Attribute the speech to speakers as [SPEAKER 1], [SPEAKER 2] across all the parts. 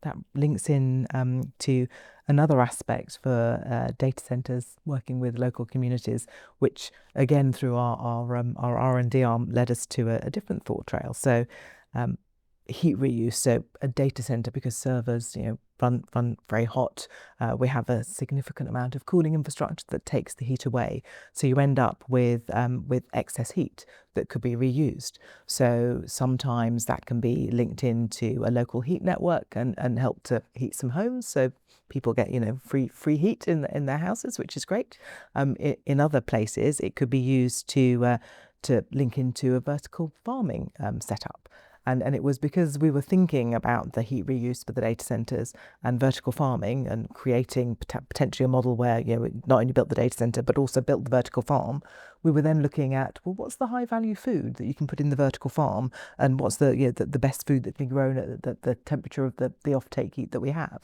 [SPEAKER 1] that links in to another aspect for data centers working with local communities, which again through our R&D arm led us to a different thought trail. So heat reuse. So a data center, because servers run very hot, we have a significant amount of cooling infrastructure that takes the heat away. So you end up with excess heat that could be reused. So sometimes that can be linked into a local heat network and help to heat some homes. So people get free heat in their houses, which is great. In other places, it could be used to link into a vertical farming setup. And it was because we were thinking about the heat reuse for the data centers and vertical farming and creating potentially a model where we not only built the data center but also built the vertical farm. We were then looking at, well, what's the high value food that you can put in the vertical farm, and what's the best food that can be grown at the temperature of the offtake heat that we have.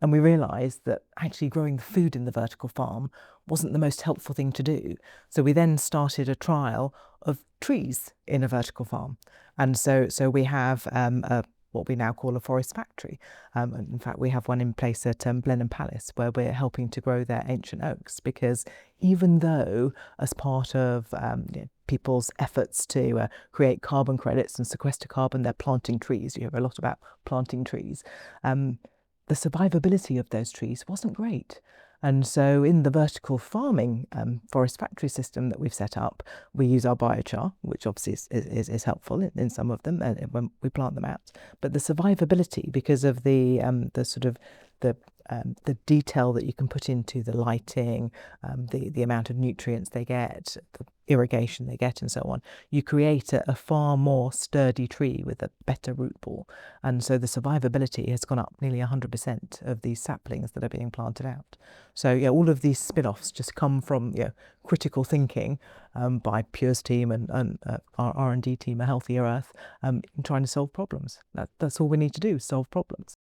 [SPEAKER 1] And we realized that actually growing the food in the vertical farm wasn't the most helpful thing to do. So we then started a trial of trees in a vertical farm. And so we have what we now call a forest factory. In fact, we have one in place at Blenheim Palace, where we're helping to grow their ancient oaks, because even though as part of people's efforts to create carbon credits and sequester carbon, they're planting trees. You hear a lot about planting trees. The survivability of those trees wasn't great. And so in the vertical farming forest factory system that we've set up, we use our biochar, which obviously is helpful in some of them when we plant them out. But the survivability, because of the detail that you can put into the lighting, the amount of nutrients they get, the irrigation they get, and so on, you create a far more sturdy tree with a better root ball. And so the survivability has gone up nearly 100% of these saplings that are being planted out. So all of these spin-offs just come from critical thinking by Pure's team and our R&D team, A Healthier Earth, in trying to solve problems. That's all we need to do, solve problems.